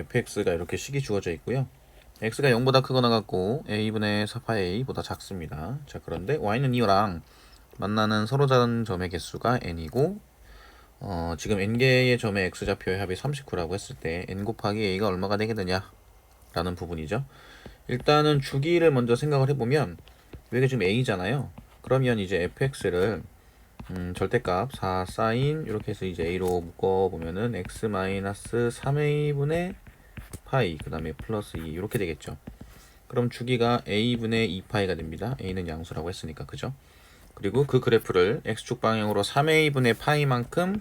fx가 이렇게 식이 주어져 있고요. x가 0보다 크거나 같고 a분의 4파이보다 작습니다. 자, 그런데 y는 2랑 만나는 서로 다른 점의 개수가 n이고 지금 n개의 점의 x좌표의 합이 39라고 했을 때 n 곱하기 a가 얼마가 되겠느냐 라는 부분이죠. 일단은 주기를 먼저 생각을 해보면 여기가 지금 a잖아요. 그러면 이제 fx를 절대값 4 사인 이렇게 해서 이제 a로 묶어보면은 x-3a분의 파이 그 다음에 플러스 2 이렇게 되겠죠. 그럼 주기가 a분의 2파이가 됩니다. a는 양수라고 했으니까, 그죠? 그리고 그 그래프를 x축 방향으로 3a분의 파이만큼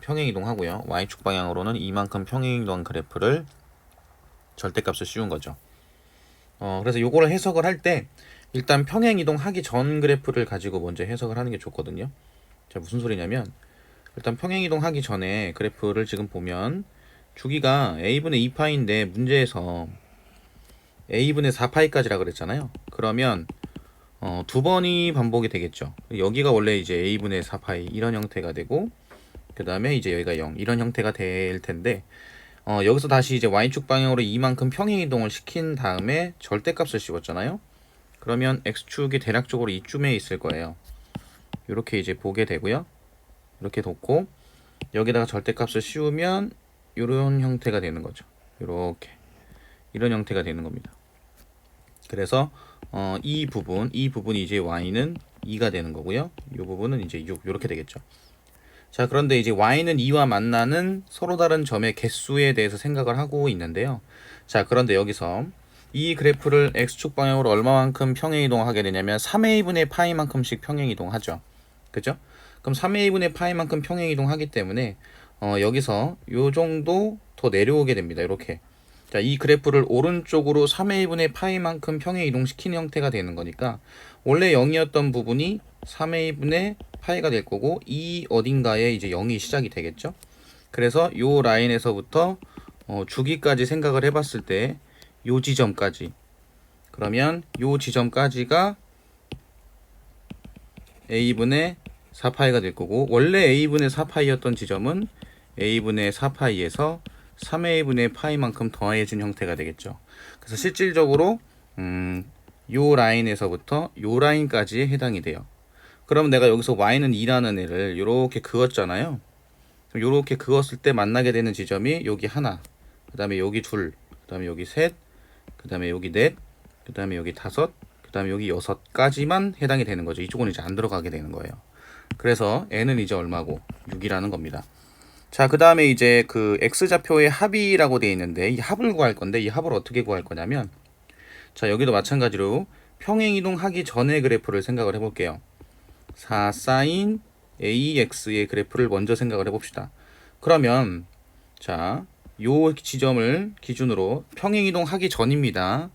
평행이동하고요. y축 방향으로는 이만큼 평행이동한 그래프를 절대값을 씌운 거죠. 그래서 요거를 해석을 할 때 일단 평행이동하기 전 그래프를 가지고 먼저 해석을 하는 게 좋거든요. 자, 무슨 소리냐면 일단 평행이동하기 전에 그래프를 지금 보면 주기가 a분의 2파이인데 문제에서 a분의 4파이까지라 그랬잖아요. 그러면 두 번이 반복이 되겠죠. 여기가 원래 이제 a분의 4파이 이런 형태가 되고 그 다음에 이제 여기가 0 이런 형태가 될 텐데 여기서 다시 이제 y축 방향으로 이만큼 평행이동을 시킨 다음에 절대값을 씌웠잖아요. 그러면 x축이 대략적으로 이쯤에 있을 거예요. 이렇게 이제 보게 되고요. 이렇게 뒀고 여기다가 절대값을 씌우면 이런 형태가 되는 거죠. 이렇게 이런 형태가 되는 겁니다. 그래서 이 부분이 이제 y는 2가 되는 거고요. 이 부분은 이제 6 이렇게 되겠죠. 자, 그런데 이제 y는 2와 만나는 서로 다른 점의 개수에 대해서 생각을 하고 있는데요. 자, 그런데 여기서 이 그래프를 x축 방향으로 얼마만큼 평행이동하게 되냐면 3a분의 파이만큼씩 평행이동하죠. 그죠? 그럼 3a분의 파이만큼 평행이동하기 때문에 여기서 요 정도 더 내려오게 됩니다. 이렇게. 자, 이 그래프를 오른쪽으로 3a분의 파이만큼 평행이동시키는 형태가 되는 거니까 원래 0이었던 부분이 3a분의 파이가 될 거고 이 어딘가에 이제 0이 시작이 되겠죠. 그래서 요 라인에서부터 주기까지 생각을 해봤을 때 요 지점까지, 그러면 요 지점까지가 a분의 4파이가 될 거고 원래 a분의 4파이였던 지점은 a분의 4파이에서 3a분의 파이만큼 더해진 형태가 되겠죠. 그래서 실질적으로 요 라인에서부터 요 라인까지에 해당이 돼요. 그럼 내가 여기서 y는 2라는 애를 이렇게 그었잖아요. 이렇게 그었을 때 만나게 되는 지점이 여기 하나, 그 다음에 여기 둘, 그 다음에 여기 셋, 그 다음에 여기 넷, 그 다음에 여기 다섯, 그 다음에 여기 여섯까지만 해당이 되는 거죠. 이쪽은 이제 안 들어가게 되는 거예요. 그래서 n은 이제 얼마고 6이라는 겁니다. 자, 그 다음에 이제 그 x좌표의 합이라고 되어 있는데 이 합을 구할 건데 이 합을 어떻게 구할 거냐면, 자, 여기도 마찬가지로 평행이동하기 전의 그래프를 생각을 해볼게요. 4 사인 AX의 그래프를 먼저 생각을 해봅시다. 그러면 자, 요 지점을 기준으로 평행이동하기 전입니다.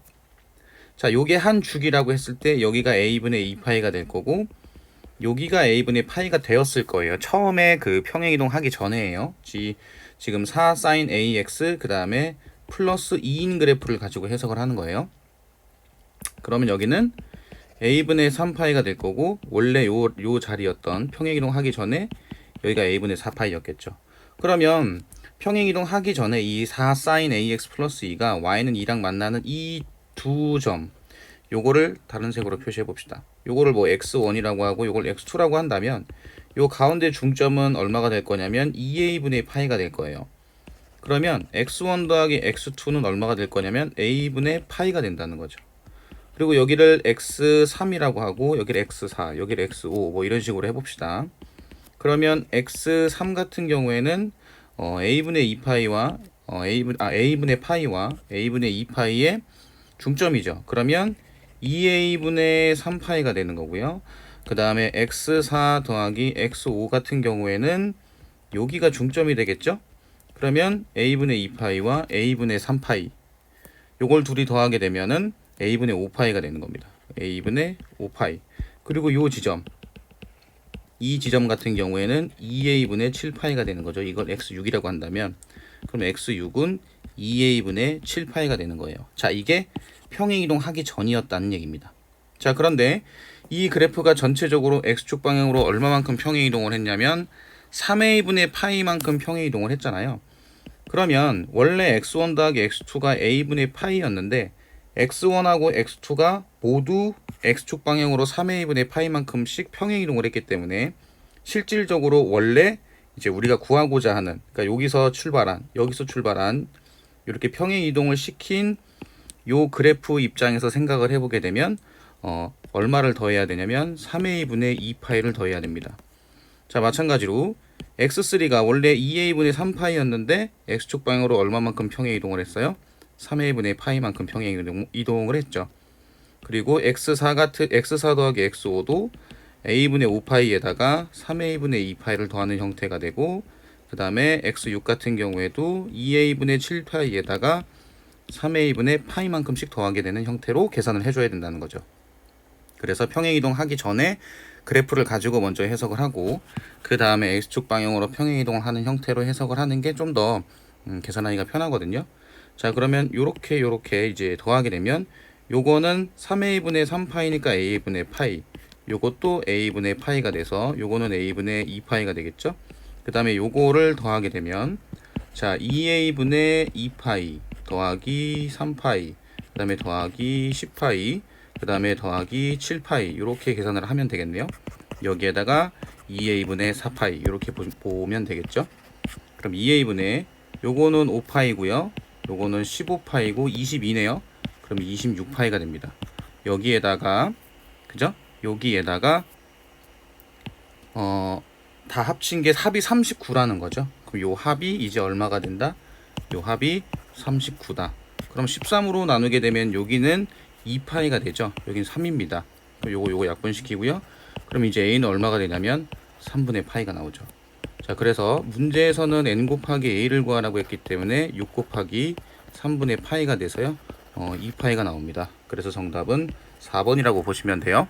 자, 요게 한 주기라고 했을 때 여기가 a분의 2파이가 될 거고 여기가 a분의 파이가 되었을 거예요. 처음에 그 평행이동하기 전에예요. 지금 4 사인 AX 그 다음에 플러스 2인 그래프를 가지고 해석을 하는 거예요. 그러면 여기는 a분의 3파이가 될 거고 원래 요 자리였던 평행이동 하기 전에 여기가 a분의 4파이였겠죠. 그러면 평행이동 하기 전에 이 4 사인 ax 플러스 2가 y는 2랑 만나는 이 두 점, 요거를 다른 색으로 표시해 봅시다. 요거를 뭐 x1이라고 하고 요걸 x2라고 한다면 요 가운데 중점은 얼마가 될 거냐면 2a분의 파이가 될 거예요. 그러면 x1 더하기 x2는 얼마가 될 거냐면 a분의 파이가 된다는 거죠. 그리고 여기를 x3이라고 하고 여기를 x4, 여기를 x5 뭐 이런 식으로 해봅시다. 그러면 x3 같은 경우에는 a분의 2파이와 a분의 파이와 a분의 2파이의 중점이죠. 그러면 2a분의 3파이가 되는 거고요. 그 다음에 x4 더하기 x5 같은 경우에는 여기가 중점이 되겠죠. 그러면 a분의 2파이와 a분의 3파이 요걸 둘이 더하게 되면은 a분의 5파이가 되는 겁니다. a분의 5파이. 그리고 요 지점, 이 지점 같은 경우에는 2a분의 7파이가 되는 거죠. 이걸 x6이라고 한다면 그럼 x6은 2a분의 7파이가 되는 거예요. 자, 이게 평행이동 하기 전이었다는 얘기입니다. 자, 그런데 이 그래프가 전체적으로 x축 방향으로 얼마만큼 평행이동을 했냐면 3a분의 파이만큼 평행이동을 했잖아요. 그러면 원래 x1 더하기 x2가 a분의 파이였는데 x1하고 x2가 모두 x축 방향으로 3a분의 파이만큼씩 평행이동을 했기 때문에 실질적으로 원래 이제 우리가 구하고자 하는, 그러니까 여기서 출발한 이렇게 평행이동을 시킨 요 그래프 입장에서 생각을 해보게 되면 얼마를 더해야 되냐면 3a분의 2파이를 더해야 됩니다. 자, 마찬가지로 x3가 원래 2a분의 3파이였는데 x축 방향으로 얼마만큼 평행이동을 했어요? 3a분의 파이만큼 평행이동을 했죠. 그리고 x4 더하기 x5도 a분의 5파이에다가 3a분의 2파이를 더하는 형태가 되고, 그 다음에 x6 같은 경우에도 2a분의 7파이에다가 3a분의 파이만큼씩 더하게 되는 형태로 계산을 해줘야 된다는 거죠. 그래서 평행이동 하기 전에 그래프를 가지고 먼저 해석을 하고, 그 다음에 x축 방향으로 평행이동을 하는 형태로 해석을 하는 게 좀 더 계산하기가 편하거든요. 자, 그러면 요렇게 이제 더하게 되면 요거는 3a분의 3파이니까 a분의 파이, 요것도 a분의 파이가 돼서 요거는 a분의 2파이가 되겠죠. 그 다음에 요거를 더하게 되면 자, 2a분의 2파이 더하기 3파이, 그 다음에 더하기 10파이, 그 다음에 더하기 7파이, 이렇게 계산을 하면 되겠네요. 여기에다가 2a분의 4파이 이렇게 보면 되겠죠. 그럼 2a분의 요거는 5파이고요, 요거는 15파이고 22네요. 그럼 26파이가 됩니다. 여기에다가 그죠? 여기에다가 다 합친 게 합이 39라는 거죠. 그럼 요 합이 이제 얼마가 된다? 요 합이 39다. 그럼 13으로 나누게 되면 여기는 2파이가 되죠. 여기는 3입니다. 요거 약분시키고요. 그럼 이제 a는 얼마가 되냐면 3분의 파이가 나오죠. 자, 그래서 문제에서는 n 곱하기 a를 구하라고 했기 때문에 6 곱하기 3분의 파이가 돼서요 2파이가 나옵니다. 그래서 정답은 4번이라고 보시면 돼요.